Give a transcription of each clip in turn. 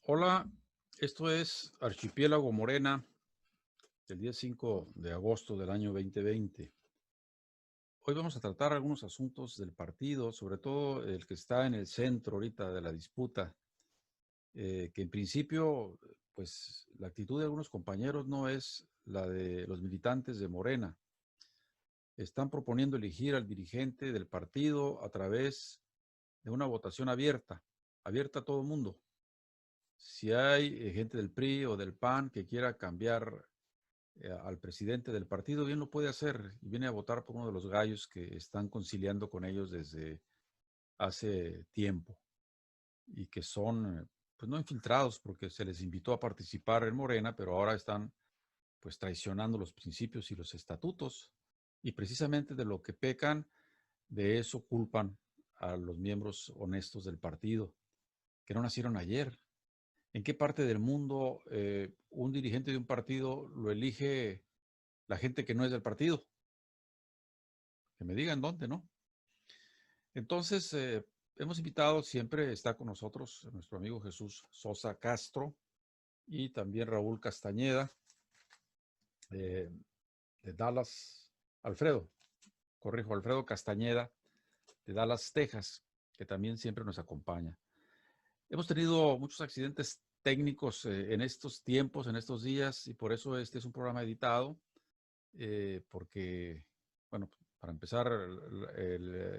Hola, esto es Archipiélago Morena del día 5 de agosto del año 2020. Hoy vamos a tratar algunos asuntos del partido, sobre todo el que está en el centro ahorita de la disputa, que en principio, pues la actitud de algunos compañeros no es la de los militantes de Morena. Están proponiendo elegir al dirigente del partido a través de una votación abierta a todo el mundo. Si hay gente del PRI o del PAN que quiera cambiar al presidente del partido, bien lo puede hacer y viene a votar por uno de los gallos que están conciliando con ellos desde hace tiempo y que son, pues no infiltrados porque se les invitó a participar en Morena, pero ahora están pues traicionando los principios y los estatutos y precisamente de lo que pecan, de eso culpan a los miembros honestos del partido, que no nacieron ayer. ¿En qué parte del mundo un dirigente de un partido lo elige la gente que no es del partido? Que me digan dónde, ¿no? Entonces, hemos invitado, siempre está con nosotros nuestro amigo Jesús Sosa Castro y también Raúl Castañeda de Dallas, Alfredo Castañeda de Dallas, Texas, que también siempre nos acompaña. Hemos tenido muchos accidentes técnicos en estos tiempos, en estos días, y por eso este es un programa editado, porque, bueno, para empezar,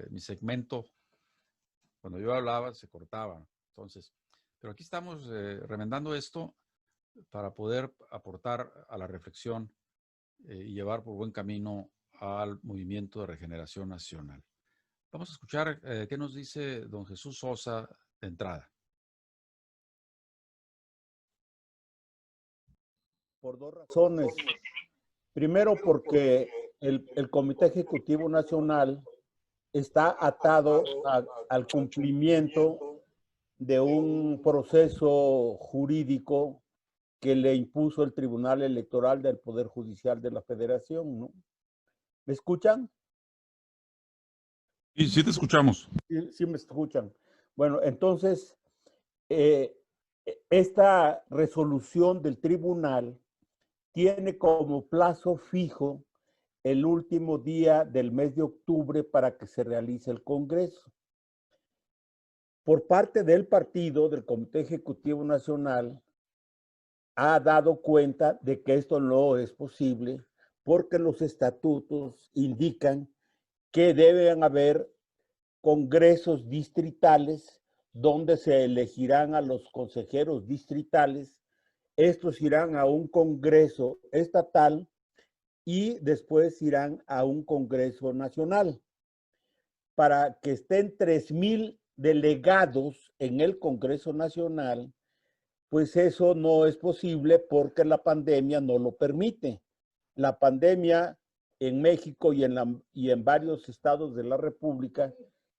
mi segmento, cuando yo hablaba, se cortaba. Entonces, pero aquí estamos remendando esto para poder aportar a la reflexión y llevar por buen camino al movimiento de regeneración nacional. Vamos a escuchar qué nos dice don Jesús Sosa de entrada. Por dos razones. Primero, porque el Comité Ejecutivo Nacional está atado al cumplimiento de un proceso jurídico que le impuso el Tribunal Electoral del Poder Judicial de la Federación, ¿no? ¿Me escuchan? Sí, sí te escuchamos. Sí, sí me escuchan. Bueno, entonces, eh, esta resolución del tribunal tiene como plazo fijo el último día del mes de octubre para que se realice el Congreso. Por parte del partido, del Comité Ejecutivo Nacional, ha dado cuenta de que esto no es posible porque los estatutos indican que deben haber congresos distritales donde se elegirán a los consejeros distritales. Estos irán a un congreso estatal y después irán a un congreso nacional. Para que estén 3,000 delegados en el Congreso Nacional, pues eso no es posible porque la pandemia no lo permite. La pandemia en México y en varios estados de la República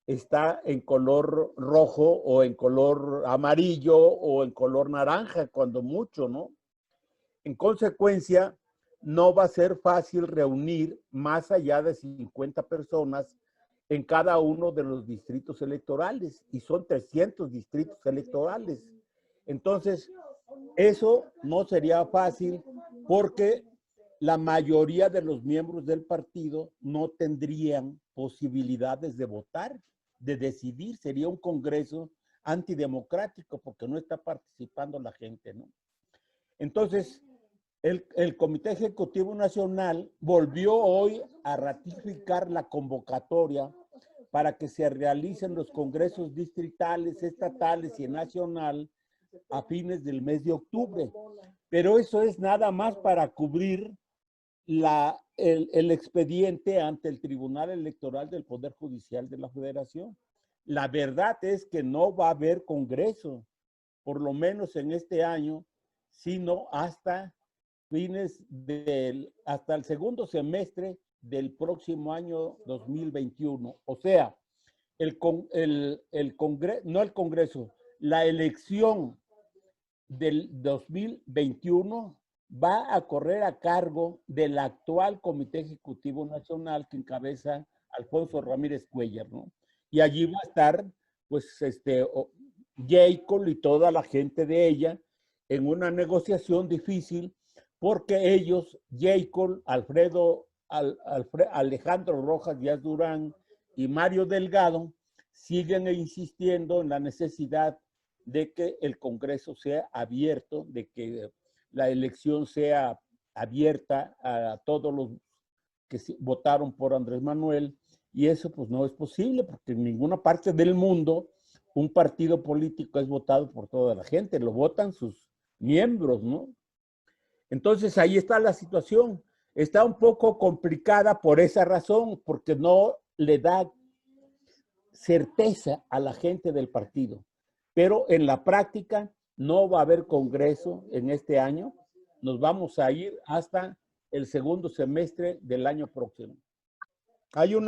está en color rojo o en color amarillo o en color naranja, cuando mucho, ¿no? En consecuencia, no va a ser fácil reunir más allá de 50 personas en cada uno de los distritos electorales, y son 300 distritos electorales. Entonces, eso no sería fácil porque la mayoría de los miembros del partido no tendrían posibilidades de votar, de decidir. Sería un congreso antidemocrático porque no está participando la gente, ¿no? Entonces, el Comité Ejecutivo Nacional volvió hoy a ratificar la convocatoria para que se realicen los congresos distritales, estatales y nacional a fines del mes de octubre. Pero eso es nada más para cubrir el expediente ante el Tribunal Electoral del Poder Judicial de la Federación. La verdad es que no va a haber congreso, por lo menos en este año, sino hasta hasta el segundo semestre del próximo año 2021. O sea, no el Congreso, la elección del 2021 va a correr a cargo del actual Comité Ejecutivo Nacional que encabeza Alfonso Ramírez Cuellar, ¿no? Y allí va a estar, pues, Jacob y toda la gente de ella en una negociación difícil, porque ellos, Jacob, Alejandro Rojas Díaz Durán y Mario Delgado, siguen insistiendo en la necesidad de que el Congreso sea abierto, de que la elección sea abierta a todos los que votaron por Andrés Manuel, y eso pues no es posible, porque en ninguna parte del mundo un partido político es votado por toda la gente, lo votan sus miembros, ¿no? Entonces ahí está la situación. Está un poco complicada por esa razón, porque no le da certeza a la gente del partido. Pero en la práctica no va a haber congreso en este año. Nos vamos a ir hasta el segundo semestre del año próximo. Hay un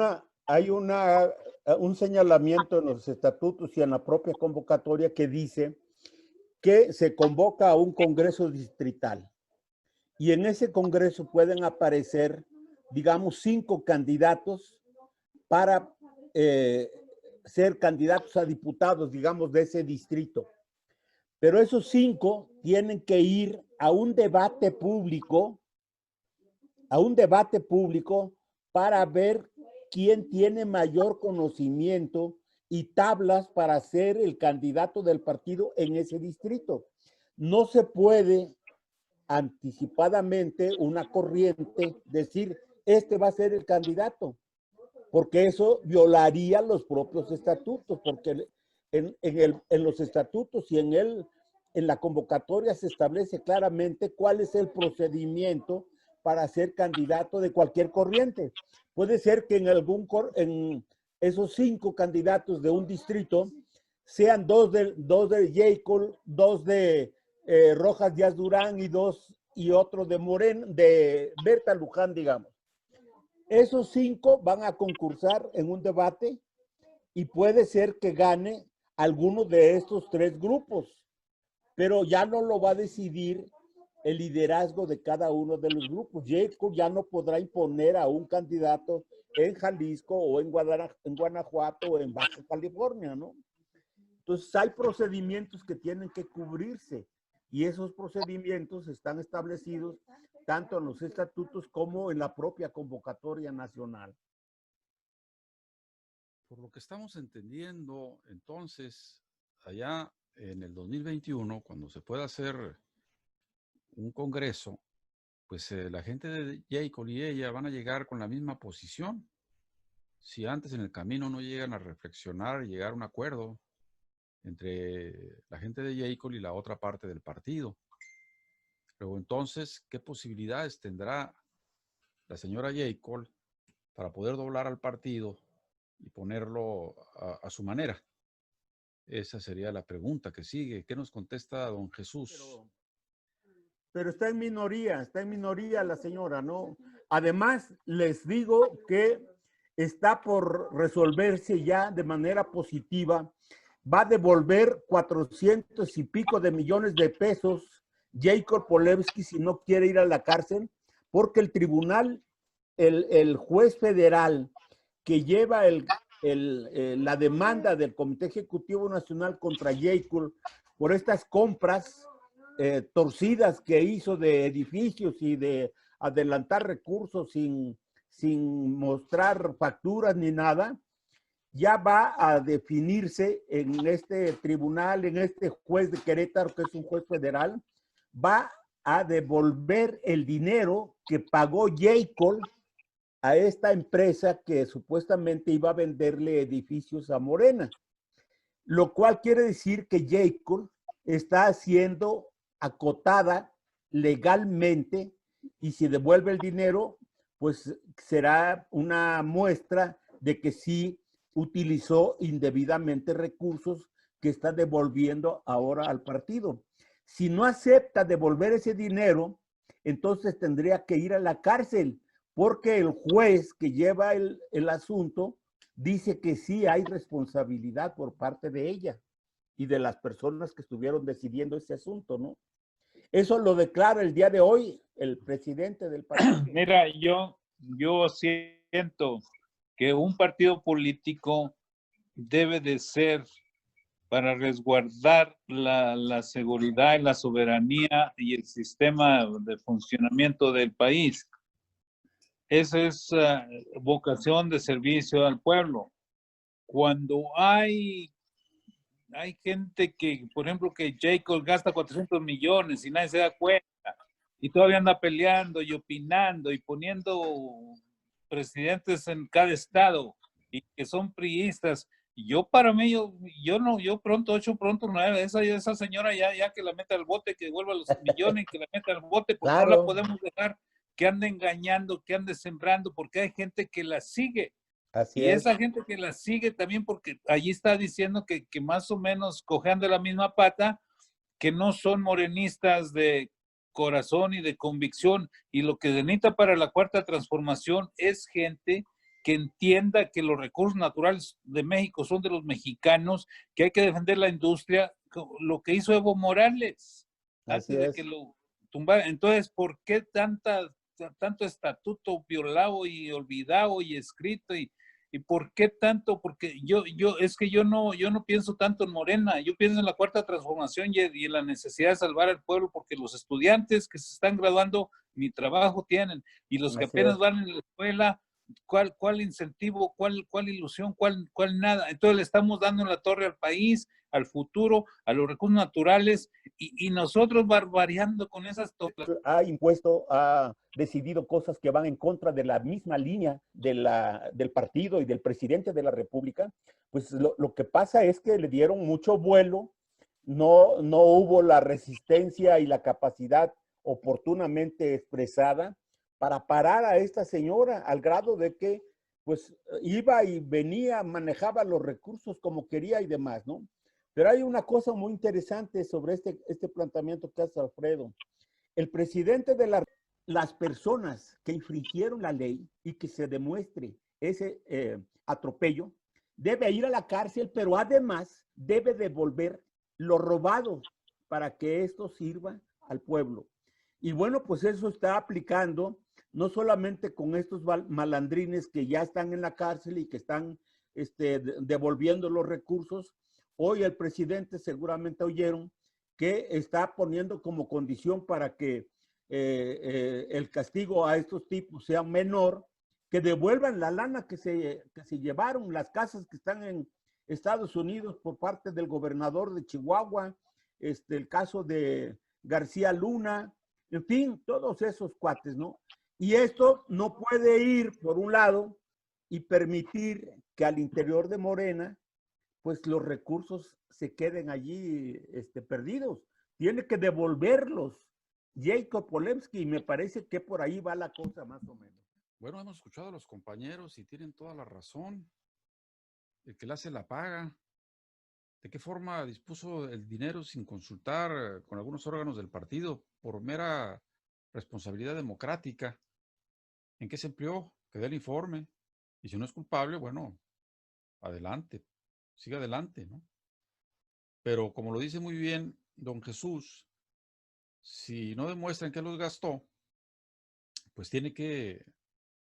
señalamiento en los estatutos y en la propia convocatoria que dice que se convoca a un congreso distrital. Y en ese congreso pueden aparecer, digamos, 5 candidatos para ser candidatos a diputados, digamos, de ese distrito. Pero esos 5 tienen que ir a un debate público, para ver quién tiene mayor conocimiento y tablas para ser el candidato del partido en ese distrito. No se puede anticipadamente una corriente decir, este va a ser el candidato, porque eso violaría los propios estatutos, porque en los estatutos y en la convocatoria se establece claramente cuál es el procedimiento para ser candidato de cualquier corriente. Puede ser que en esos 5 candidatos de un distrito sean dos de Jacob, 2 de Rojas Díaz Durán y otro de Berta Luján, digamos. Esos 5 van a concursar en un debate y puede ser que gane alguno de estos 3 grupos, pero ya no lo va a decidir el liderazgo de cada uno de los grupos. Jacob ya no podrá imponer a un candidato en Jalisco o en Guanajuato o en Baja California, ¿no? Entonces hay procedimientos que tienen que cubrirse y esos procedimientos están establecidos tanto en los estatutos como en la propia convocatoria nacional. Por lo que estamos entendiendo, entonces, allá en el 2021, cuando se pueda hacer un congreso, pues la gente de Jacob y ella van a llegar con la misma posición. Si antes en el camino no llegan a reflexionar y llegar a un acuerdo entre la gente de Jacob y la otra parte del partido. Luego entonces, ¿qué posibilidades tendrá la señora Jacob para poder doblar al partido y ponerlo a su manera? Esa sería la pregunta que sigue. ¿Qué nos contesta don Jesús? Pero está en minoría la señora, ¿no? Además, les digo que está por resolverse ya de manera positiva. Va a devolver 400 y pico de millones de pesos Jacob Polewski si no quiere ir a la cárcel, porque el tribunal, el juez federal que lleva la demanda del Comité Ejecutivo Nacional contra Jacob por estas compras torcidas que hizo de edificios y de adelantar recursos sin mostrar facturas ni nada, ya va a definirse en este tribunal, en este juez de Querétaro, que es un juez federal, va a devolver el dinero que pagó Jacob a esta empresa que supuestamente iba a venderle edificios a Morena, lo cual quiere decir que Jacob está siendo acotada legalmente y si devuelve el dinero, pues será una muestra de que sí utilizó indebidamente recursos que está devolviendo ahora al partido. Si no acepta devolver ese dinero, entonces tendría que ir a la cárcel, porque el juez que lleva el asunto dice que sí hay responsabilidad por parte de ella y de las personas que estuvieron decidiendo ese asunto, ¿no? Eso lo declara el día de hoy el presidente del partido. Mira, yo siento que un partido político debe de ser para resguardar la seguridad y la soberanía y el sistema de funcionamiento del país. Esa es vocación de servicio al pueblo. Cuando hay gente que, por ejemplo, que Jacob gasta 400 millones y nadie se da cuenta, y todavía anda peleando y opinando y poniendo presidentes en cada estado y que son priistas. Yo para mí, yo pronto 8, pronto 9, esa señora ya que la meta al bote, que devuelva los millones y que la meta al bote, porque no la Claro, podemos dejar que ande engañando, que ande sembrando, porque hay gente que la sigue. así Y es. esa gente que la sigue también, porque allí está diciendo que más o menos cojeando la misma pata, que no son morenistas de corazón y de convicción. Y lo que se necesita para la cuarta transformación es gente que entienda que los recursos naturales de México son de los mexicanos, que hay que defender la industria, lo que hizo Evo Morales Así antes de que es. lo tumbara. Entonces, ¿por qué tanto estatuto violado y olvidado y escrito ¿y por qué tanto? Porque es que yo no pienso tanto en Morena, yo pienso en la cuarta transformación y en la necesidad de salvar al pueblo, porque los estudiantes que se están graduando ni trabajo tienen, y los que Así apenas es. van en la escuela, ¿cuál incentivo, cuál ilusión, cuál nada? Entonces le estamos dando en la torre al país, al futuro, a los recursos naturales, y nosotros barbareando con esas Ha impuesto, ha decidido cosas que van en contra de la misma línea del partido y del presidente de la República. Pues lo que pasa es que le dieron mucho vuelo, no hubo la resistencia y la capacidad oportunamente expresada para parar a esta señora, al grado de que pues iba y venía, manejaba los recursos como quería y demás, ¿no? Pero hay una cosa muy interesante sobre este planteamiento que hace Alfredo. El presidente de las personas que infringieron la ley y que se demuestre ese atropello, debe ir a la cárcel, pero además debe devolver lo robado para que esto sirva al pueblo. Y bueno, pues eso está aplicando no solamente con estos malandrines que ya están en la cárcel y que están devolviendo los recursos. Hoy el presidente, seguramente oyeron, que está poniendo como condición para que el castigo a estos tipos sea menor, que devuelvan la lana que se llevaron, las casas que están en Estados Unidos por parte del gobernador de Chihuahua, el caso de García Luna, en fin, todos esos cuates, ¿no? Y esto no puede ir, por un lado, y permitir que al interior de Morena, pues los recursos se queden allí perdidos. Tiene que devolverlos Jacob Polensky, y me parece que por ahí va la cosa más o menos. Bueno, hemos escuchado a los compañeros y tienen toda la razón. El que la hace la paga. ¿De qué forma dispuso el dinero sin consultar con algunos órganos del partido por mera responsabilidad democrática? ¿En qué se empleó? Que dé el informe. Y si no es culpable, bueno, adelante, siga adelante, ¿no? Pero como lo dice muy bien don Jesús, si no demuestran que los gastó, pues tiene que,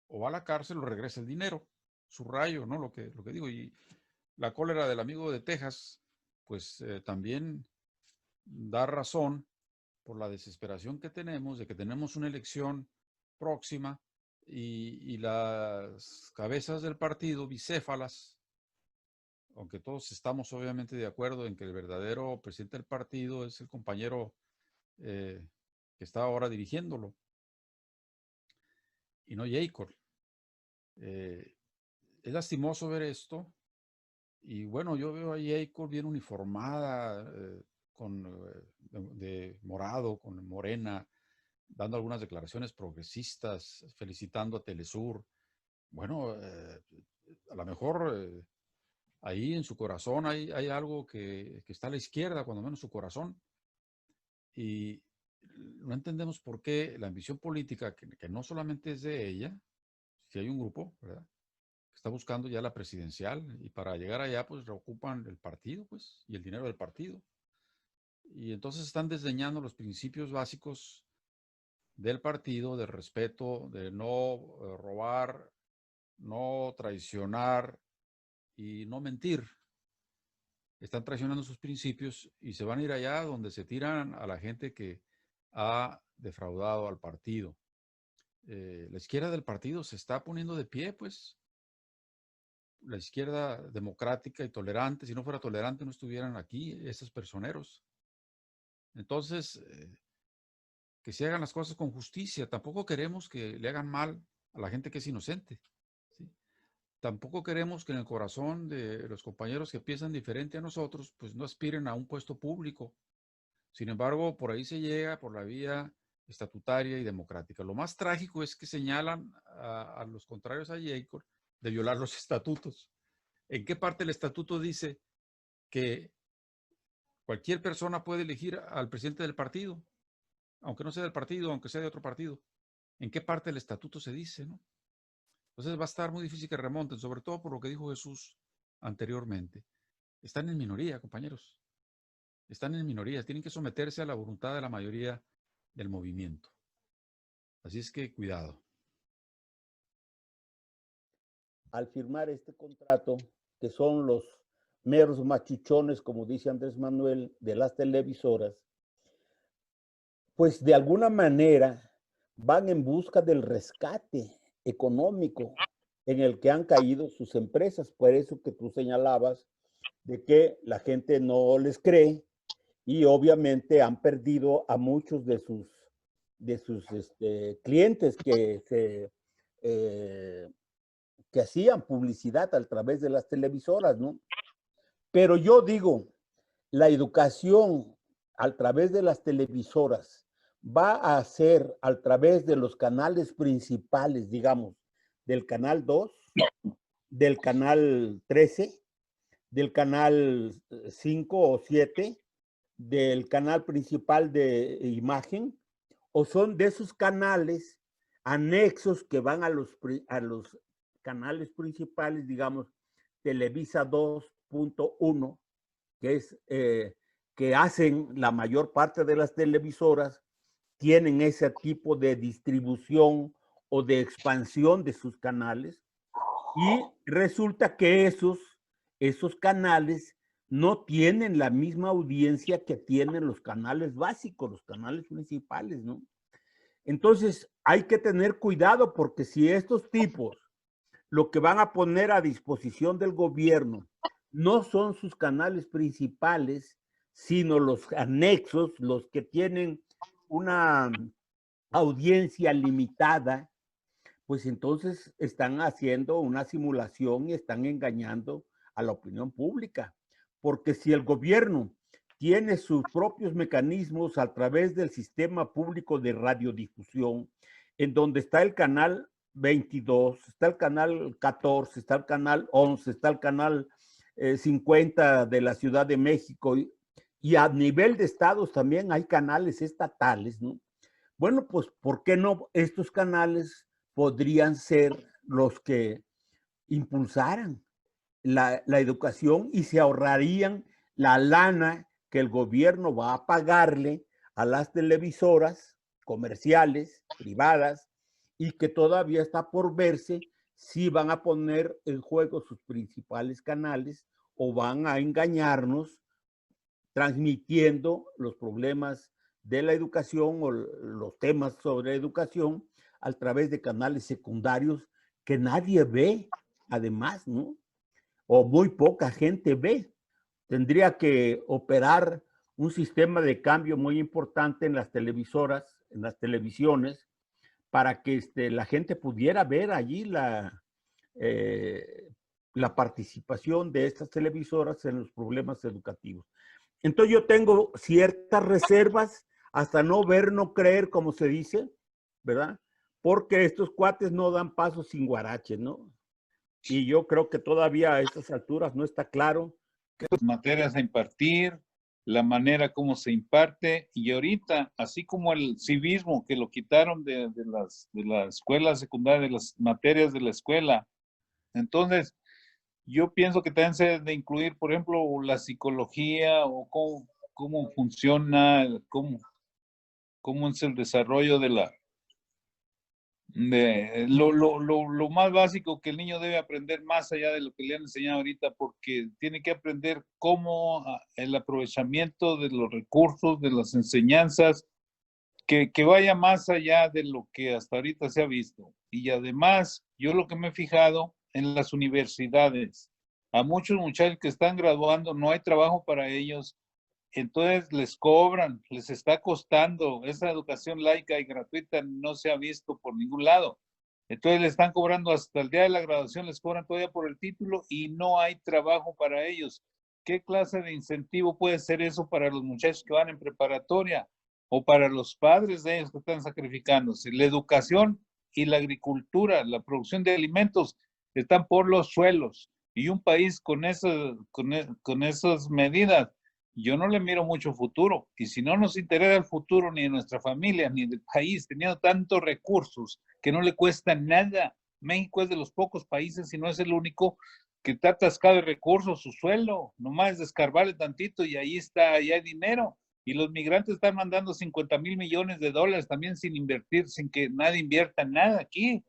o va a la cárcel o regresa el dinero. Subrayo, ¿no? Lo que digo. Y la cólera del amigo de Texas, pues también da razón por la desesperación que tenemos de que tenemos una elección próxima y las cabezas del partido bicéfalas, aunque todos estamos obviamente de acuerdo en que el verdadero presidente del partido es el compañero que está ahora dirigiéndolo y no Jacob. Es lastimoso ver esto y bueno, yo veo a Jacob bien uniformada, con de morado, con morena, dando algunas declaraciones progresistas, felicitando a Telesur. Bueno, a lo mejor ahí en su corazón hay algo que está a la izquierda, cuando menos su corazón. Y no entendemos por qué la ambición política, que no solamente es de ella, si hay un grupo, ¿verdad?, que está buscando ya la presidencial, y para llegar allá, pues reocupan el partido, pues, y el dinero del partido. Y entonces están desdeñando los principios básicos del partido, de respeto, de no robar, no traicionar y no mentir. están traicionando sus principios y se van a ir allá donde se tiran a la gente que ha defraudado al partido. La izquierda del partido se está poniendo de pie, pues. La izquierda democrática y tolerante, si no fuera tolerante no estuvieran aquí esos personeros. Entonces, que se hagan las cosas con justicia. Tampoco queremos que le hagan mal a la gente que es inocente, ¿sí? Tampoco queremos que en el corazón de los compañeros que piensan diferente a nosotros, pues no aspiren a un puesto público. Sin embargo, por ahí se llega por la vía estatutaria y democrática. Lo más trágico es que señalan a los contrarios a Jacob de violar los estatutos. ¿En qué parte del estatuto dice que cualquier persona puede elegir al presidente del partido, aunque no sea del partido, aunque sea de otro partido? ¿En qué parte del estatuto se dice, no? Entonces va a estar muy difícil que remonten, sobre todo por lo que dijo Jesús anteriormente. Están en minoría, compañeros. Están en minoría. Tienen que someterse a la voluntad de la mayoría del movimiento. Así es que cuidado. Al firmar este contrato, que son los meros machuchones, como dice Andrés Manuel, de las televisoras, pues de alguna manera van en busca del rescate económico en el que han caído sus empresas. Por eso que tú señalabas de que la gente no les cree y obviamente han perdido a muchos de sus clientes que hacían publicidad a través de las televisoras, ¿no? Pero yo digo, la educación a través de las televisoras va a ser a través de los canales principales, digamos, del canal 2, del canal 13, del canal 5 o 7, del canal principal de imagen, o son de esos canales anexos que van a los canales principales, digamos, Televisa 2.1, que es que hacen la mayor parte de las televisoras, tienen ese tipo de distribución o de expansión de sus canales, y resulta que esos canales no tienen la misma audiencia que tienen los canales básicos, los canales principales, ¿no? Entonces hay que tener cuidado, porque si estos tipos lo que van a poner a disposición del gobierno no son sus canales principales, sino los anexos, los que tienen una audiencia limitada, pues entonces están haciendo una simulación y están engañando a la opinión pública. Porque si el gobierno tiene sus propios mecanismos a través del sistema público de radiodifusión, en donde está el canal 22, está el canal 14, está el canal 11, está el canal 50 de la Ciudad de México, y a nivel de estados también hay canales estatales, ¿no? Bueno, pues, ¿por qué no estos canales podrían ser los que impulsaran la educación y se ahorrarían la lana que el gobierno va a pagarle a las televisoras comerciales, privadas, y que todavía está por verse si van a poner en juego sus principales canales o van a engañarnos transmitiendo los problemas de la educación o los temas sobre educación a través de canales secundarios que nadie ve, además, ¿no? O muy poca gente ve. Tendría que operar un sistema de cambio muy importante en las televisoras, en las televisiones, para que la gente pudiera ver allí la participación de estas televisoras en los problemas educativos. Entonces yo tengo ciertas reservas, hasta no ver, no creer, como se dice, ¿verdad? Porque estos cuates no dan paso sin guarache, ¿no? Y yo creo que todavía a estas alturas no está claro. Las materias a impartir, la manera como se imparte, y ahorita, así como el civismo, que lo quitaron de la escuela secundaria, de las materias de la escuela. Entonces, yo pienso que también se debe de incluir, por ejemplo, la psicología o cómo funciona, cómo es el desarrollo lo más básico que el niño debe aprender más allá de lo que le han enseñado ahorita, porque tiene que aprender cómo el aprovechamiento de los recursos, de las enseñanzas, que vaya más allá de lo que hasta ahorita se ha visto. Y además, yo lo que me he fijado en las universidades, a muchos muchachos que están graduando, no hay trabajo para ellos, entonces les cobran, les está costando. Esa educación laica y gratuita no se ha visto por ningún lado. Entonces le están cobrando hasta el día de la graduación, les cobran todavía por el título y no hay trabajo para ellos. ¿Qué clase de incentivo puede ser eso para los muchachos que van en preparatoria o para los padres de ellos que están sacrificándose? La educación y la agricultura, la producción de alimentos están por los suelos, y un país con esas medidas, yo no le miro mucho futuro. Y si no nos interesa el futuro ni de nuestra familia ni del país, teniendo tantos recursos que no le cuesta nada. México es de los pocos países, si no es el único, que está atascado de recursos, su suelo, nomás descarbarle tantito y ahí está, ahí hay dinero. Y los migrantes están mandando 50,000 millones de dólares también sin invertir, sin que nadie invierta nada aquí.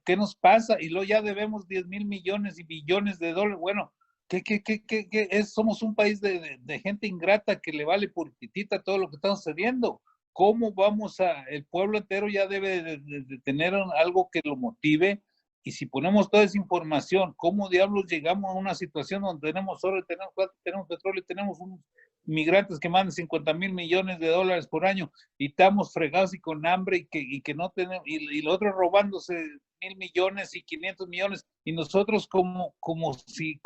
¿Qué nos pasa? Y luego ya debemos 10,000 millones y billones de dólares. Bueno, somos un país de gente ingrata que le vale puritita todo lo que está sucediendo. ¿Cómo vamos el pueblo entero ya debe de tener algo que lo motive? Y si ponemos toda esa información, ¿cómo diablos llegamos a una situación donde tenemos oro, tenemos petróleo, tenemos unos migrantes que mandan 50,000 millones de dólares por año y estamos fregados y con hambre y que no tenemos, y los otros robándose 1,000 millones y 500 millones, y nosotros como si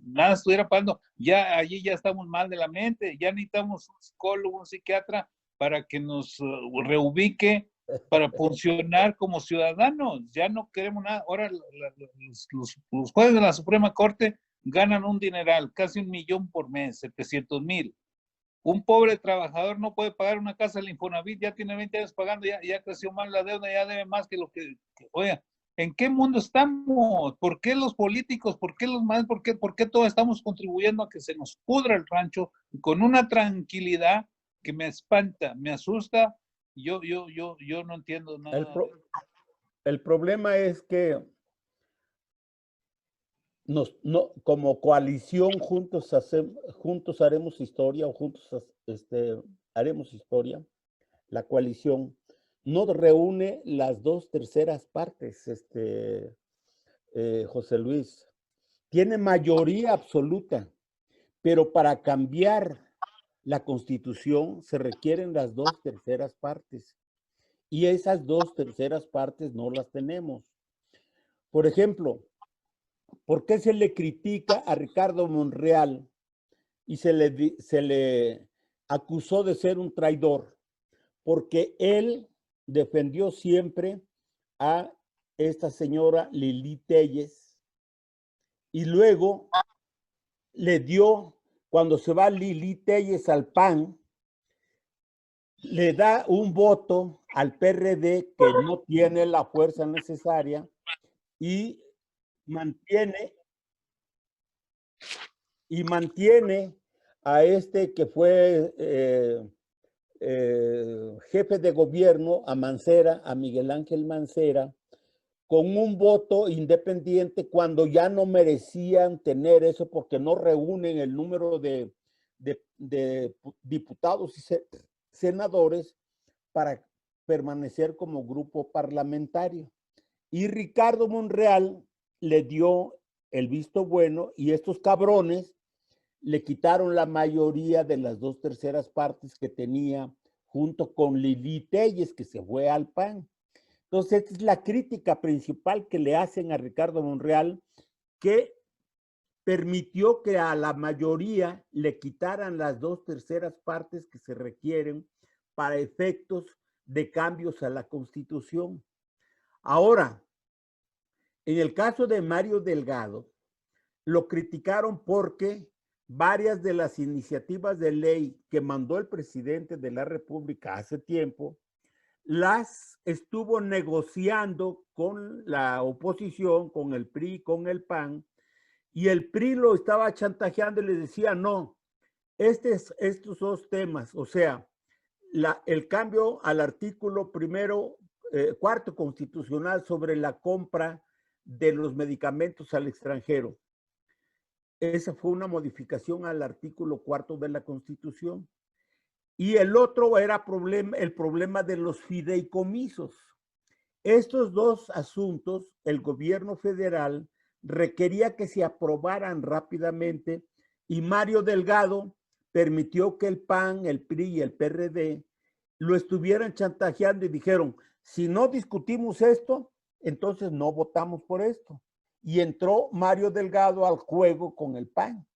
nada estuviera pasando? Ya allí ya estamos mal de la mente, ya necesitamos un psicólogo, un psiquiatra para que nos reubique, para funcionar como ciudadanos. Ya no queremos nada. Ahora los jueces de la Suprema Corte ganan un dineral, casi 1,000,000 por mes, 700,000. Un pobre trabajador no puede pagar una casa del Infonavit, ya tiene 20 años pagando, ya creció más la deuda, ya debe más que lo oiga, ¿en qué mundo estamos? ¿Por qué los políticos? ¿Por qué los más? ¿Por qué todos estamos contribuyendo a que se nos pudra el rancho con una tranquilidad que me espanta, me asusta? Yo no entiendo nada. El problema es que como coalición juntos haremos historia, o juntos haremos historia. La coalición no reúne las 2/3 partes, José Luis. Tiene mayoría absoluta, pero para cambiar la Constitución se requieren las 2/3 partes, y esas 2/3 partes no las tenemos. Por ejemplo, ¿por qué se le critica a Ricardo Monreal y se le acusó de ser un traidor? Porque él defendió siempre a esta señora Lili Téllez, y luego le dio, cuando se va Lili Téllez al PAN, le da un voto al PRD que no tiene la fuerza necesaria y mantiene a este que fue jefe de gobierno, a Mancera, a Miguel Ángel Mancera, con un voto independiente cuando ya no merecían tener eso porque no reúnen el número de diputados y senadores para permanecer como grupo parlamentario. Y Ricardo Monreal le dio el visto bueno, y estos cabrones le quitaron la mayoría de las 2/3 partes que tenía junto con Lili Téllez, que se fue al PAN. Entonces, esta es la crítica principal que le hacen a Ricardo Monreal, que permitió que a la mayoría le quitaran las 2/3 partes que se requieren para efectos de cambios a la Constitución. Ahora, en el caso de Mario Delgado, lo criticaron porque varias de las iniciativas de ley que mandó el presidente de la República hace tiempo, las estuvo negociando con la oposición, con el PRI, con el PAN, y el PRI lo estaba chantajeando y le decía, no, estos dos temas, o sea, el cambio al artículo primero cuarto constitucional sobre la compra de los medicamentos al extranjero. Esa fue una modificación al artículo 4 de la Constitución. Y el otro era el problema de los fideicomisos. Estos dos asuntos, el gobierno federal requería que se aprobaran rápidamente y Mario Delgado permitió que el PAN, el PRI y el PRD lo estuvieran chantajeando y dijeron, si no discutimos esto, entonces no votamos por esto. Y entró Mario Delgado al juego con el PAN.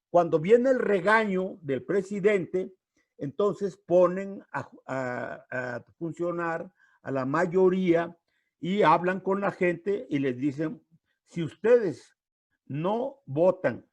Cuando viene el regaño del presidente, entonces ponen a funcionar a la mayoría y hablan con la gente y les dicen, si ustedes no votan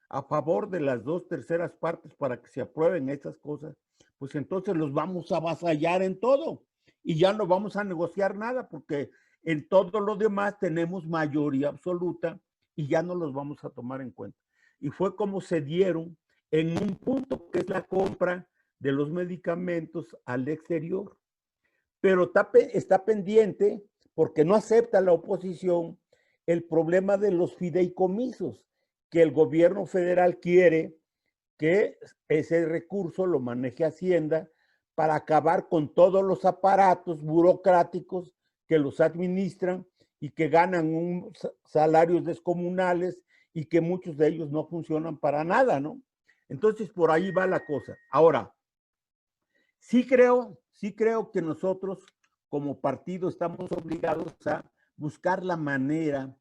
a favor de las 2/3 partes para que se aprueben estas cosas, pues entonces los vamos a avasallar en todo y ya no vamos a negociar nada porque en todo lo demás tenemos mayoría absoluta y ya no los vamos a tomar en cuenta. Y fue como se dieron en un punto que es la compra de los medicamentos al exterior. Pero está pendiente, porque no acepta la oposición, el problema de los fideicomisos, que el gobierno federal quiere que ese recurso lo maneje Hacienda para acabar con todos los aparatos burocráticos que los administran y que ganan salarios descomunales y que muchos de ellos no funcionan para nada, ¿no? Entonces, por ahí va la cosa. Ahora, sí creo que nosotros como partido estamos obligados a buscar la manera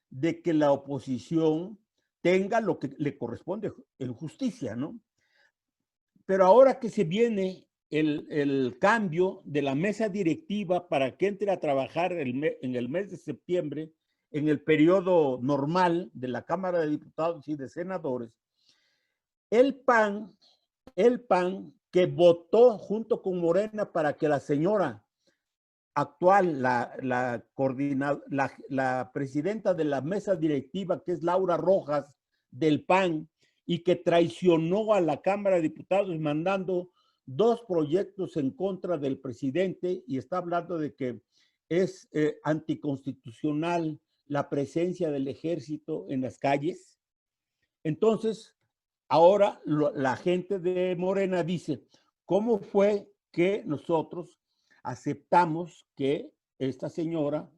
de que la oposición tenga lo que le corresponde en justicia, ¿no? Pero ahora que se viene el cambio de la mesa directiva para que entre a trabajar en el mes de septiembre, en el periodo normal de la Cámara de Diputados y de Senadores, el PAN que votó junto con Morena para que la señora actual, la presidenta de la mesa directiva, que es Laura Rojas del PAN, y que traicionó a la Cámara de Diputados mandando 2 proyectos en contra del presidente y está hablando de que es anticonstitucional la presencia del ejército en las calles. Entonces, ahora la gente de Morena dice, ¿cómo fue que nosotros aceptamos que esta señora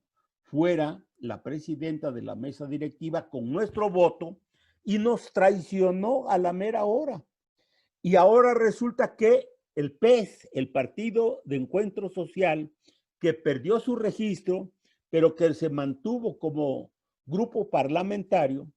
fuera la presidenta de la mesa directiva con nuestro voto y nos traicionó a la mera hora? Y ahora resulta que el PES, el Partido de Encuentro Social, que perdió su registro, pero que se mantuvo como grupo parlamentario,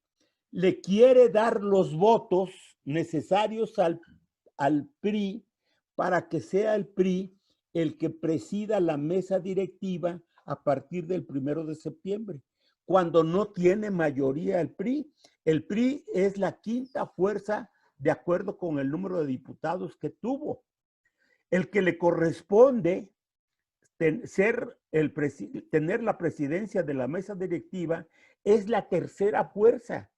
le quiere dar los votos necesarios al PRI para que sea el PRI el que presida la mesa directiva a partir del 1 de septiembre, cuando no tiene mayoría el PRI. El PRI es la 5ª fuerza de acuerdo con el número de diputados que tuvo. El que le corresponde tener la presidencia de la mesa directiva es la 3ª fuerza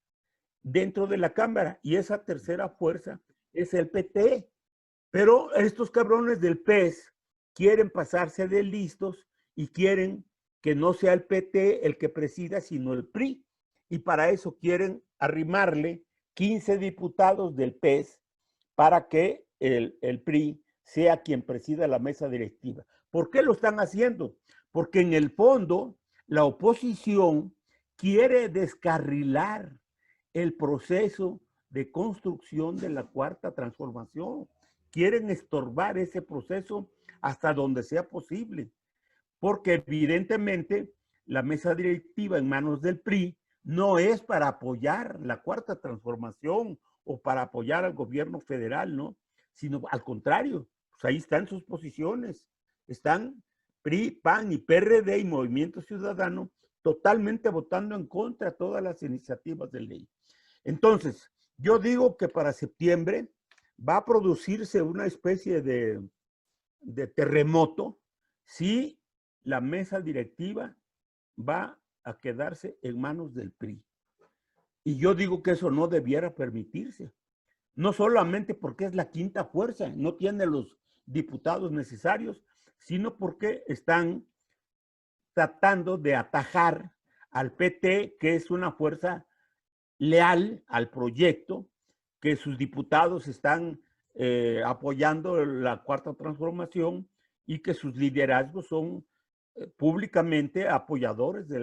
dentro de la Cámara, y esa 3ª fuerza es el PT. Pero estos cabrones del PES quieren pasarse de listos y quieren que no sea el PT el que presida, sino el PRI. Y para eso quieren arrimarle 15 diputados del PES para que el PRI sea quien presida la mesa directiva. ¿Por qué lo están haciendo? Porque en el fondo la oposición quiere descarrilar el proceso de construcción de la 4ª transformación. Quieren estorbar ese proceso hasta donde sea posible, porque evidentemente la mesa directiva en manos del PRI no es para apoyar la 4ª transformación o para apoyar al gobierno federal, ¿no? Sino al contrario, pues ahí están sus posiciones. Están PRI, PAN y PRD y Movimiento Ciudadano totalmente votando en contra de todas las iniciativas de ley. Entonces, yo digo que para septiembre va a producirse una especie de terremoto si la mesa directiva va a quedarse en manos del PRI. Y yo digo que eso no debiera permitirse. No solamente porque es la 5ª fuerza, no tiene los diputados necesarios, sino porque están tratando de atajar al PT, que es una fuerza leal al proyecto, que sus diputados están apoyando la Cuarta Transformación y que sus liderazgos son públicamente apoyadores de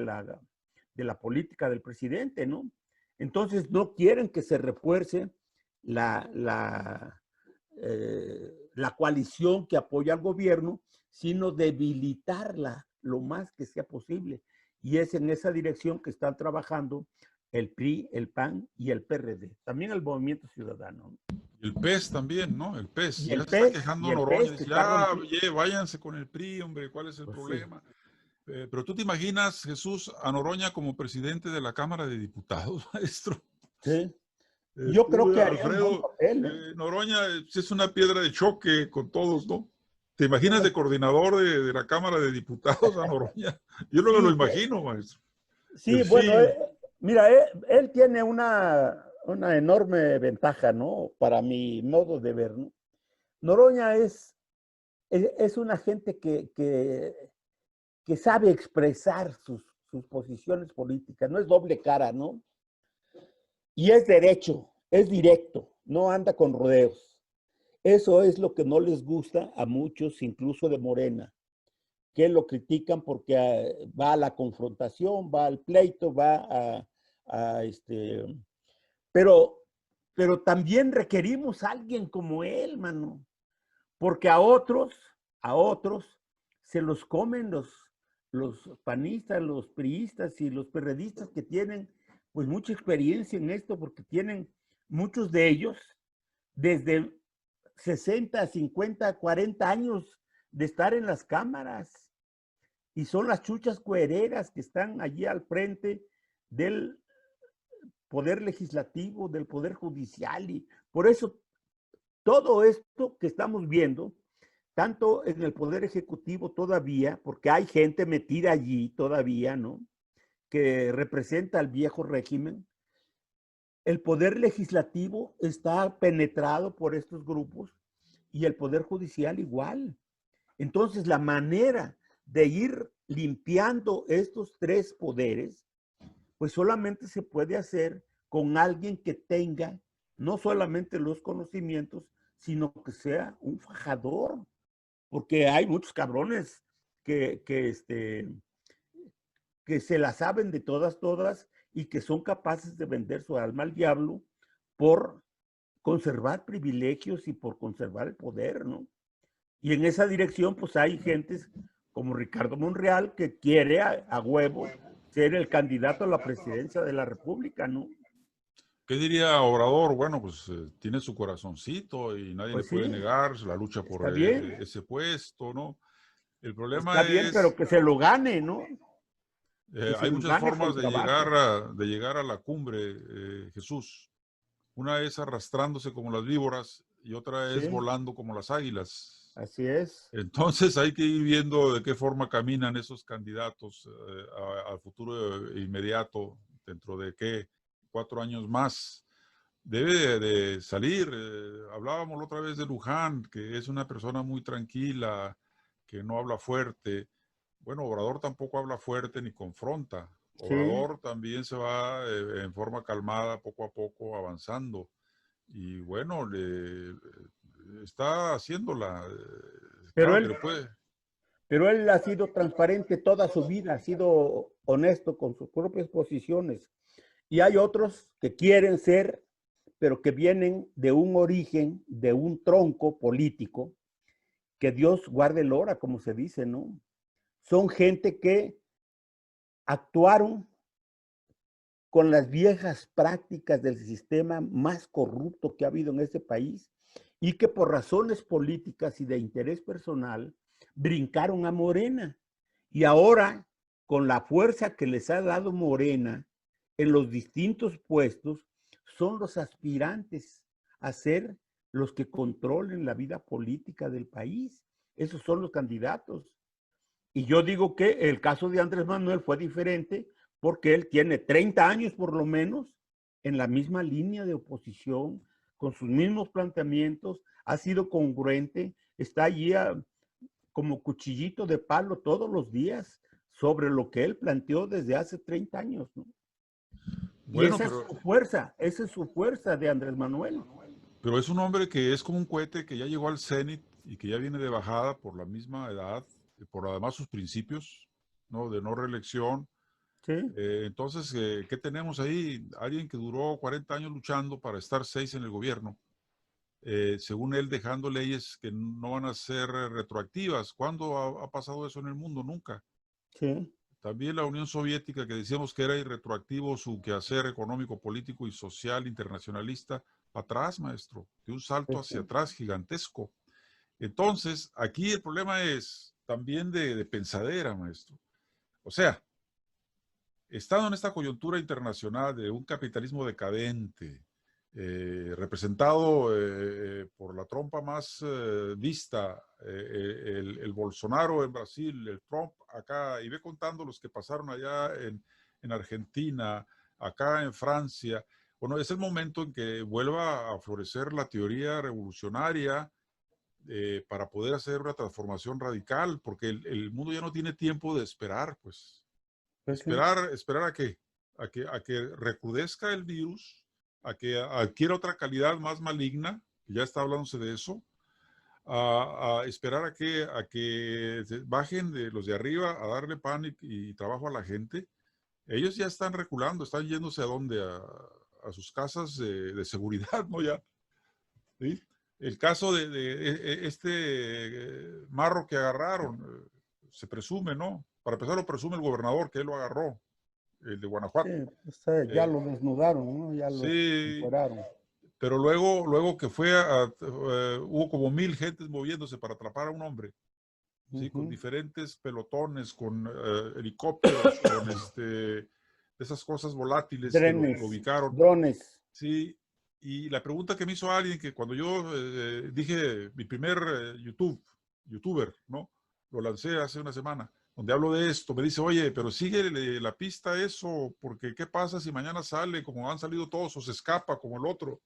la política del presidente, ¿no? Entonces no quieren que se refuerce la coalición que apoya al gobierno, sino debilitarla lo más que sea posible. Y es en esa dirección que están trabajando el PRI, el PAN y el PRD. También el Movimiento Ciudadano. El PES también, ¿no? El PES. Y Ya el se está PES, quejando y el Noroña. PES que Dice, está váyanse con el PRI, hombre, ¿cuál es el pues problema? Pero tú te imaginas, Jesús, a Noroña como presidente de la Cámara de Diputados, maestro. sí. Yo creo que haría un buen Alfredo, papel. Noroña es una piedra de choque con todos, ¿no? ¿Te imaginas de coordinador de la Cámara de Diputados a Noroña? Yo no me lo Sí, imagino, maestro. sí, bueno, Sí, mira, él tiene una enorme ventaja, ¿no? Para mi modo de ver, ¿no? Noroña es una gente que sabe expresar sus posiciones políticas, no es doble cara, ¿no? Y es derecho, es directo, no anda con rodeos. Eso es lo que no les gusta a muchos, incluso de Morena, que lo critican porque va a la confrontación, va al pleito, va a pero también requerimos a alguien como él, mano, porque a otros se los comen los panistas, los priistas y los perredistas que tienen pues mucha experiencia en esto, porque tienen muchos de ellos desde 60, 50, 40 años de estar en las cámaras y son las chuchas cuereras que están allí al frente del poder legislativo, del poder judicial y por eso todo esto que estamos viendo, tanto en el poder ejecutivo todavía, porque hay gente metida allí todavía, ¿no? Que representa al viejo régimen. El poder legislativo está penetrado por estos grupos y el poder judicial igual. Entonces, la manera de ir limpiando estos tres poderes, pues solamente se puede hacer con alguien que tenga no solamente los conocimientos, sino que sea un fajador, porque hay muchos cabrones que se la saben de todas y que son capaces de vender su alma al diablo por conservar privilegios y por conservar el poder, ¿no? Y en esa dirección, pues hay gentes como Ricardo Monreal que quiere a huevo ser el candidato a la presidencia de la República, ¿no? ¿qué diría Obrador? Bueno, pues tiene su corazoncito y nadie le Pues puede sí, negar la lucha por está bien, ese puesto, ¿no? El problema está bien, es, pero que se lo gane, ¿no? Que se hay lo muchas gane formas con trabajo. de llegar a la cumbre, Jesús. Una es arrastrándose como las víboras y otra es Sí, volando como las águilas. así es. Entonces hay que ir viendo de qué forma caminan esos candidatos al futuro inmediato, dentro de qué, 4 años más. Debe de salir. Hablábamos la otra vez de Luján, que es una persona muy tranquila, que no habla fuerte. Bueno, Obrador tampoco habla fuerte ni confronta. Sí, Obrador también se va en forma calmada, poco a poco, avanzando. Y bueno, está haciéndola. pero Claro que él, le puede. pero él ha sido transparente toda su vida, ha sido honesto con sus propias posiciones. Y hay otros que quieren ser, pero que vienen de un origen, de un tronco político, que Dios guarde el hora, como se dice, ¿no? Son gente que actuaron con las viejas prácticas del sistema más corrupto que ha habido en este país y que por razones políticas y de interés personal brincaron a Morena. Y ahora, con la fuerza que les ha dado Morena en los distintos puestos, son los aspirantes a ser los que controlen la vida política del país. Esos son los candidatos. Y yo digo que el caso de Andrés Manuel fue diferente porque él tiene 30 años por lo menos en la misma línea de oposición, con sus mismos planteamientos, ha sido congruente, está allí como cuchillito de palo todos los días sobre lo que él planteó desde hace 30 años, ¿no? Y Bueno, esa es su fuerza de Andrés Manuel. pero es un hombre que es como un cohete que ya llegó al cenit y que ya viene de bajada por la misma edad, por además sus principios, ¿no? De no reelección. Sí, Entonces, ¿qué tenemos ahí? Alguien que duró 40 años luchando para estar 6 en el gobierno. Según él, dejando leyes que no van a ser retroactivas. ¿Cuándo ha pasado eso en el mundo? Nunca. sí. También la Unión Soviética, que decíamos que era irretroactivo su quehacer económico, político y social internacionalista, para atrás, maestro, de un salto hacia atrás gigantesco. Entonces, aquí el problema es también de pensadera, maestro. O sea, estando en esta coyuntura internacional de un capitalismo decadente, representado por la trompa más vista, el Bolsonaro en Brasil, el Trump acá, y ve contando los que pasaron allá en Argentina, acá en Francia. Bueno, es el momento en que vuelva a florecer la teoría revolucionaria para poder hacer una transformación radical, porque el mundo ya no tiene tiempo de esperar, pues. Pues sí. Esperar a que recrudezca el virus, a que adquiera otra calidad más maligna, que ya está hablándose de eso, a esperar a que bajen de los de arriba, a darle pan y trabajo a la gente. Ellos ya están reculando, están yéndose a dónde, a sus casas de seguridad, ¿no? Ya, ¿sí? El caso de este marro que agarraron, se presume, ¿no? Para empezar lo presume el gobernador, que él lo agarró, el de Sí, Guanajuato. ya lo desnudaron, ¿no? Ya lo Sí, encueraron. pero luego que fue hubo como 1000 gentes moviéndose para atrapar a un hombre, ¿sí? Con diferentes pelotones, con helicópteros, con esas cosas volátiles que lo ubicaron. Drones. Sí, y la pregunta que me hizo alguien que cuando yo dije mi primer youtuber, ¿no? Lo lancé hace una semana, donde hablo de esto, me dice, oye, pero sigue la pista a eso, porque ¿qué pasa si mañana sale como han salido todos o se escapa como el otro?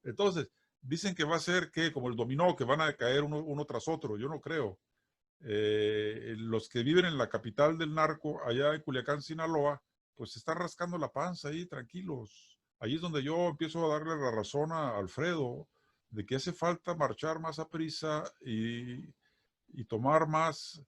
Entonces, dicen que va a ser que como el dominó, que van a caer uno tras otro. Yo no creo. Los que viven en la capital del narco, allá en Culiacán, Sinaloa, pues se están rascando la panza ahí, tranquilos. Ahí es donde yo empiezo a darle la razón a Alfredo de que hace falta marchar más a prisa y tomar más.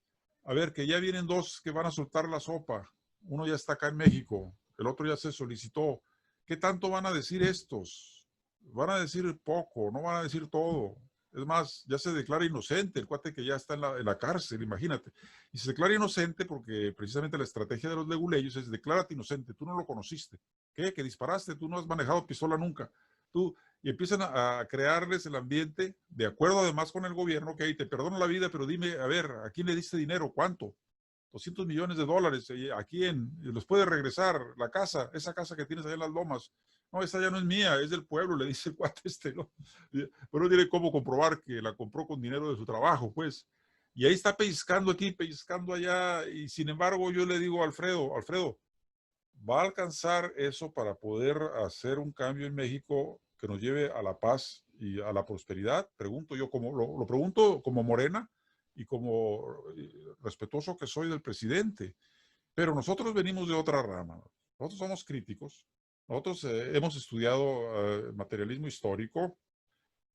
A ver, que ya vienen dos que van a soltar la sopa. Uno ya está acá en México, el otro ya se solicitó. ¿Qué tanto van a decir estos? Van a decir poco, no van a decir todo. Es más, ya se declara inocente el cuate que ya está en la cárcel, imagínate. Y se declara inocente porque precisamente la estrategia de los leguleyos es declárate inocente, tú no lo conociste. ¿Qué? Que disparaste, tú no has manejado pistola nunca. Tú, y empiezan a crearles el ambiente, de acuerdo además con el gobierno, que te perdono la vida, pero dime, a ver, ¿a quién le diste dinero? ¿Cuánto? 200 millones de dólares, ¿a quién? ¿Los puede regresar? La casa, esa casa que tienes allá en las lomas. No, esa ya no es mía, es del pueblo, le dice el cuate ¿no? Pero no tiene cómo comprobar que la compró con dinero de su trabajo, pues. Y ahí está pellizcando aquí, pellizcando allá, y sin embargo yo le digo a Alfredo, ¿va a alcanzar eso para poder hacer un cambio en México que nos lleve a la paz y a la prosperidad? Pregunto yo, lo pregunto como Morena y como respetuoso que soy del presidente. Pero nosotros venimos de otra rama. Nosotros somos críticos. Nosotros hemos estudiado materialismo histórico.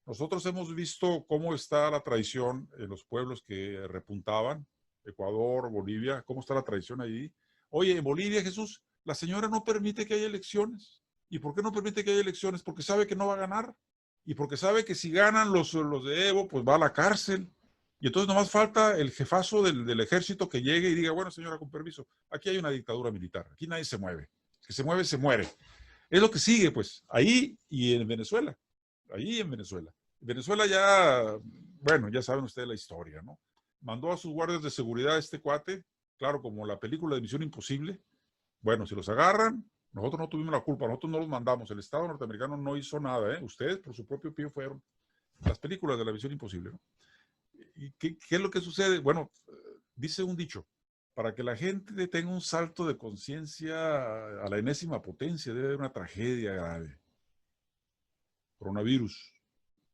Nosotros hemos visto cómo está la tradición en los pueblos que repuntaban, Ecuador, Bolivia, cómo está la tradición ahí. Oye, en Bolivia, Jesús, la señora no permite que haya elecciones. ¿Y por qué no permite que haya elecciones? Porque sabe que no va a ganar. Y porque sabe que si ganan los de Evo, pues va a la cárcel. Y entonces nomás falta el jefazo del ejército que llegue y diga, bueno, señora, con permiso, aquí hay una dictadura militar, aquí nadie se mueve. El que se mueve, se muere. Es lo que sigue, pues, ahí y en Venezuela. Ahí en Venezuela. Venezuela ya, bueno, ya saben ustedes la historia, ¿no? Mandó a sus guardias de seguridad a este cuate, claro, como la película de Misión Imposible. Bueno, si los agarran, nosotros no tuvimos la culpa, nosotros no los mandamos, el Estado norteamericano no hizo nada, ¿eh? Ustedes por su propio pie fueron las películas de la Misión Imposible, ¿no? ¿Y qué es lo que sucede? Bueno, dice un dicho, para que la gente tenga un salto de conciencia a la enésima potencia, debe haber una tragedia grave. Coronavirus,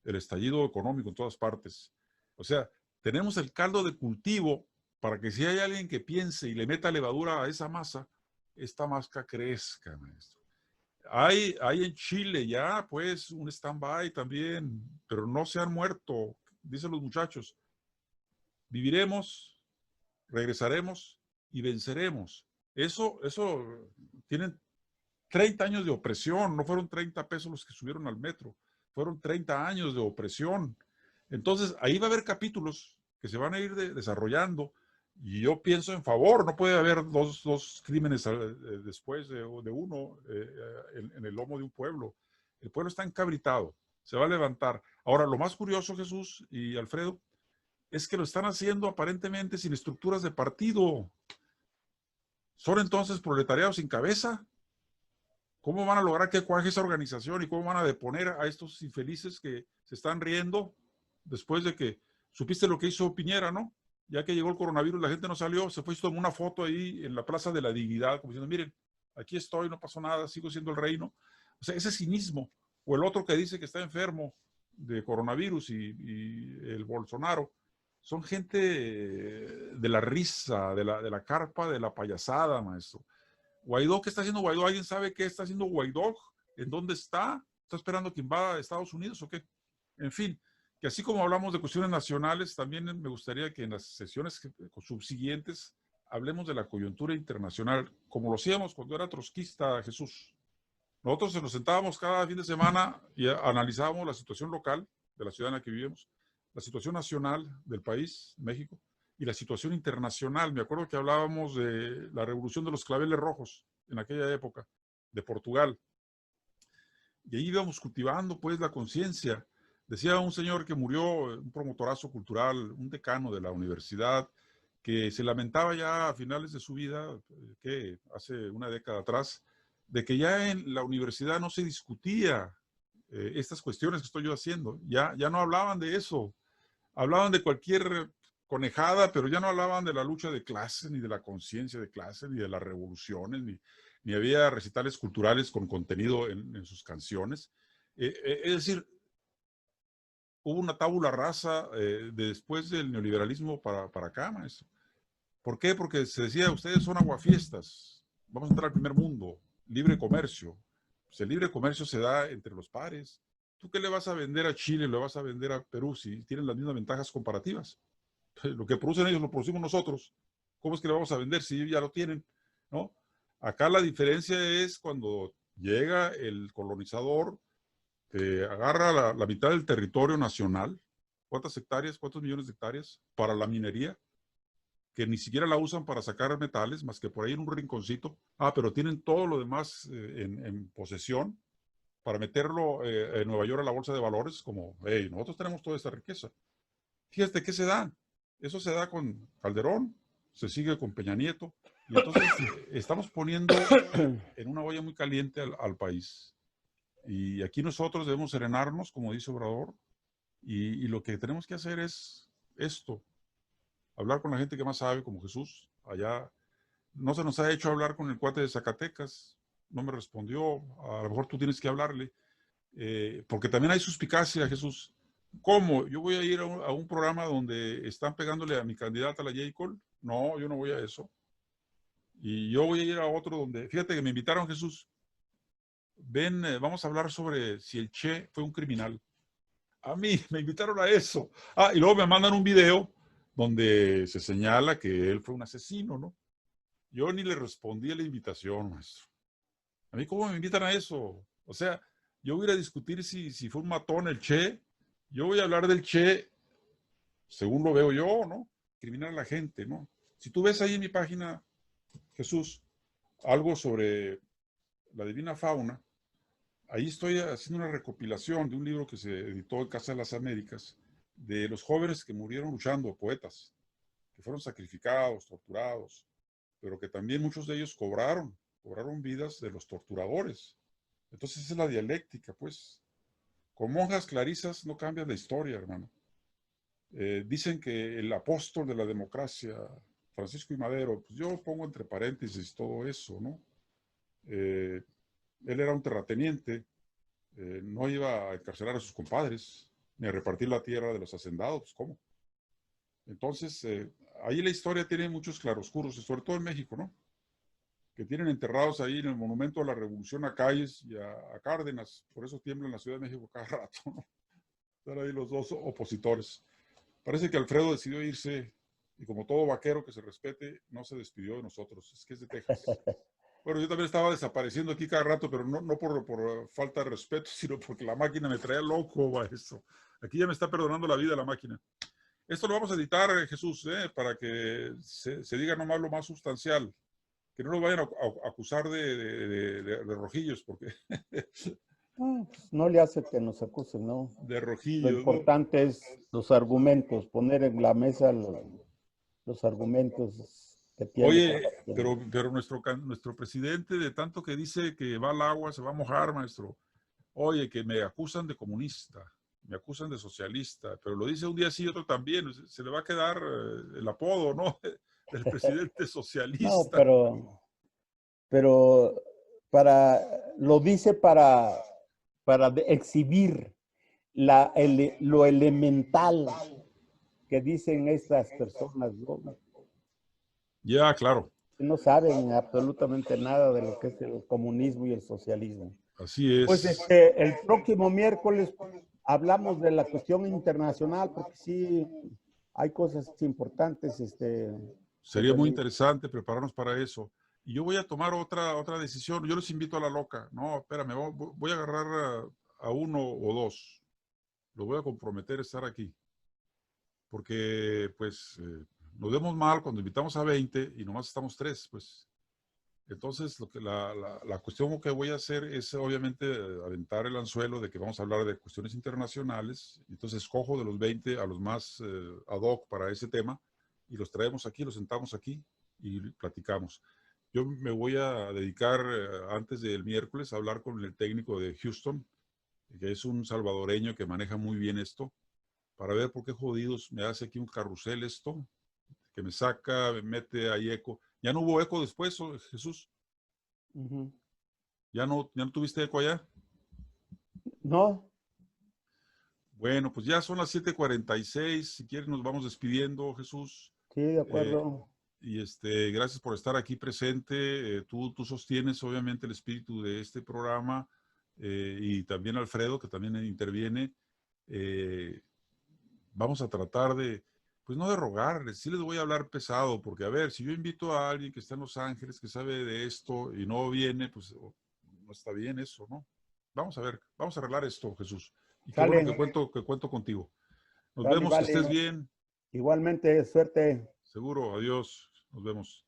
el estallido económico en todas partes. O sea, tenemos el caldo de cultivo para que si hay alguien que piense y le meta levadura a esa masa, esta masa crezca, maestro. Hay en Chile ya, pues, un stand-by también, pero no se han muerto, dicen los muchachos. Viviremos, regresaremos y venceremos. Eso tienen 30 años de opresión, no fueron 30 pesos los que subieron al metro, fueron 30 años de opresión. Entonces, ahí va a haber capítulos que se van a ir desarrollando y yo pienso en favor, no puede haber dos crímenes después de uno en el lomo de un pueblo. El pueblo está encabritado, se va a levantar. Ahora, lo más curioso, Jesús y Alfredo, es que lo están haciendo aparentemente sin estructuras de partido. ¿Son entonces proletariados sin cabeza? ¿Cómo van a lograr que cuaje esa organización y cómo van a deponer a estos infelices que se están riendo después de que supiste lo que hizo Piñera, ¿no? Ya que llegó el coronavirus, la gente no salió, se fue y tomó una foto ahí en la Plaza de la Dignidad, como diciendo, miren, aquí estoy, no pasó nada, sigo siendo el reino. O sea, ese cinismo. O el otro que dice que está enfermo de coronavirus y el Bolsonaro. Son gente de la risa, de la carpa, de la payasada, maestro. Guaidó, ¿qué está haciendo Guaidó? ¿Alguien sabe qué está haciendo Guaidó? ¿En dónde está? ¿Está esperando que invada Estados Unidos o qué? En fin, que así como hablamos de cuestiones nacionales, también me gustaría que en las sesiones subsiguientes hablemos de la coyuntura internacional, como lo hacíamos cuando era trotskista Jesús. Nosotros nos sentábamos cada fin de semana y analizábamos la situación local de la ciudad en la que vivimos, la situación nacional del país, México, y la situación internacional. Me acuerdo que hablábamos de la revolución de los claveles rojos en aquella época, de Portugal. Y ahí íbamos cultivando pues la conciencia. Decía un señor que murió, un promotorazo cultural, un decano de la universidad, que se lamentaba ya a finales de su vida, que hace una década atrás, de que ya en la universidad no se discutía estas cuestiones que estoy yo haciendo. Ya no hablaban de eso. Hablaban de cualquier conejada, pero ya no hablaban de la lucha de clases, ni de la conciencia de clases, ni de las revoluciones, ni había recitales culturales con contenido en sus canciones. Es decir, hubo una tabula rasa después del neoliberalismo para acá, maestro. ¿Por qué? Porque se decía, ustedes son aguafiestas, vamos a entrar al primer mundo, libre comercio. Pues el libre comercio se da entre los pares. ¿Tú qué le vas a vender a Chile, le vas a vender a Perú si tienen las mismas ventajas comparativas? Lo que producen ellos lo producimos nosotros. ¿Cómo es que le vamos a vender si ya lo tienen? ¿No? Acá la diferencia es cuando llega el colonizador, agarra la mitad del territorio nacional. ¿Cuántas hectáreas, cuántos millones de hectáreas para la minería? Que ni siquiera la usan para sacar metales, más que por ahí en un rinconcito. Pero tienen todo lo demás en posesión para meterlo en Nueva York a la bolsa de valores, como, hey, nosotros tenemos toda esta riqueza. Fíjate qué se da. Eso se da con Calderón, se sigue con Peña Nieto, y entonces estamos poniendo en una olla muy caliente al país. Y aquí nosotros debemos serenarnos, como dice Obrador, y lo que tenemos que hacer es esto, hablar con la gente que más sabe, como Jesús. Allá no se nos ha hecho hablar con el cuate de Zacatecas, no me respondió, a lo mejor tú tienes que hablarle, porque también hay suspicacia, Jesús. ¿Cómo? ¿Yo voy a ir a un programa donde están pegándole a mi candidata, la J. Cole? No, yo no voy a eso. Y yo voy a ir a otro donde, fíjate que me invitaron, Jesús, ven, vamos a hablar sobre si el Che fue un criminal. A mí me invitaron a eso. Y luego me mandan un video donde se señala que él fue un asesino, ¿no? Yo ni le respondí a la invitación, maestro. A mí, ¿cómo me invitan a eso? O sea, yo voy a ir a discutir si fue un matón el Che. Yo voy a hablar del Che, según lo veo yo, ¿no? Criminal a la gente, ¿no? Si tú ves ahí en mi página, Jesús, algo sobre la divina fauna, ahí estoy haciendo una recopilación de un libro que se editó en Casa de las Américas, de los jóvenes que murieron luchando, poetas, que fueron sacrificados, torturados, pero que también muchos de ellos cobraron vidas de los torturadores. Entonces esa es la dialéctica, pues. Con monjas clarisas no cambias la historia, hermano. Dicen que el apóstol de la democracia, Francisco I. Madero, pues yo pongo entre paréntesis todo eso, ¿no? Él era un terrateniente, no iba a encarcelar a sus compadres, ni a repartir la tierra de los hacendados, pues, ¿cómo? Entonces, ahí la historia tiene muchos claroscuros, sobre todo en México, ¿no? Que tienen enterrados ahí en el monumento a la Revolución a Calles y a Cárdenas. Por eso tiembla en la Ciudad de México cada rato, ¿no? Están ahí los dos opositores. Parece que Alfredo decidió irse y como todo vaquero que se respete, no se despidió de nosotros. Es que es de Texas. Bueno, yo también estaba desapareciendo aquí cada rato, pero no por falta de respeto, sino porque la máquina me traía loco, maestro. Aquí ya me está perdonando la vida la máquina. Esto lo vamos a editar, Jesús, para que se diga nomás lo más sustancial. Que no nos vayan a acusar de rojillos, porque... No le hace que nos acusen, ¿no? De Lo rojillos, ¿no? importante es los argumentos, poner en la mesa los argumentos que tiene. Oye, pero nuestro presidente, de tanto que dice que va al agua, se va a mojar, maestro. Oye, que me acusan de comunista, me acusan de socialista, pero lo dice un día sí y otro también. Se le va a quedar el apodo, ¿no? Del presidente socialista. No, pero lo dice para exhibir lo elemental que dicen estas personas, ¿no? Ya, claro. No saben absolutamente nada de lo que es el comunismo y el socialismo. Así es. Pues el próximo miércoles hablamos de la cuestión internacional, porque sí hay cosas importantes. Sería muy interesante prepararnos para eso. Y yo voy a tomar otra decisión. Yo los invito a la loca. No, espérame, voy a agarrar a uno o dos. Lo voy a comprometer a estar aquí. Porque, pues, nos vemos mal cuando invitamos a 20 y nomás estamos 3, pues. Entonces, la cuestión que voy a hacer es, obviamente, aventar el anzuelo de que vamos a hablar de cuestiones internacionales. Entonces, escojo de los 20 a los más ad hoc para ese tema y los traemos aquí, los sentamos aquí y platicamos. Yo me voy a dedicar antes del miércoles a hablar con el técnico de Houston, que es un salvadoreño que maneja muy bien esto, para ver por qué jodidos me hace aquí un carrusel esto, que me saca, me mete ahí eco. ¿Ya no hubo eco después, Jesús? Uh-huh. ¿Ya no tuviste eco allá? No. Bueno, pues ya son las 7:46. Si quieres nos vamos despidiendo, Jesús. Sí, de acuerdo. Y gracias por estar aquí presente. Tú sostienes obviamente el espíritu de este programa y también Alfredo, que también interviene. Vamos a tratar de, pues no de rogarles, sí les voy a hablar pesado, porque a ver, si yo invito a alguien que está en Los Ángeles, que sabe de esto y no viene, pues no está bien eso, ¿no? Vamos a ver, vamos a arreglar esto, Jesús. Y qué bueno que cuento contigo. Nos vemos, que estés bien. Igualmente, suerte. Seguro, adiós, nos vemos.